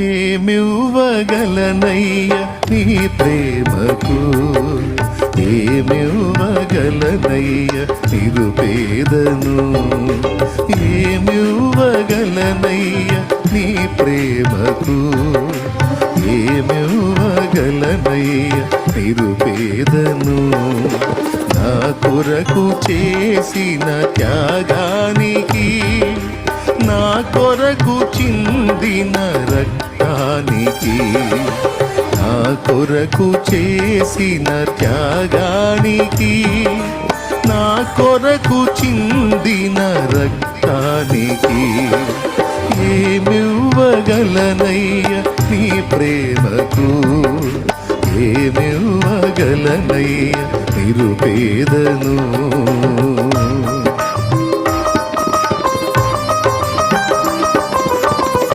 ఏమివ్వగలనయ్య నీ ప్రేమకు, ఏమివ్వగలనయ్య నిరుపేదను, ఏమివ్వగలనయ్య నీ ప్రేమకు, ఏమివ్వగలనయ్య నిరుపేదను. నా కొరకు చేసిన త్యాగానికి, నా కొరకు చిందిన రక్తానికి, నా కొరకు చేసిన త్యాగానికి, నా కొరకు చిందిన రక్తానికి, ఏమివ్వగలనయ్య నీ ప్రేమకు, ఏమివ్వగలనయ్య నిరుపేదను.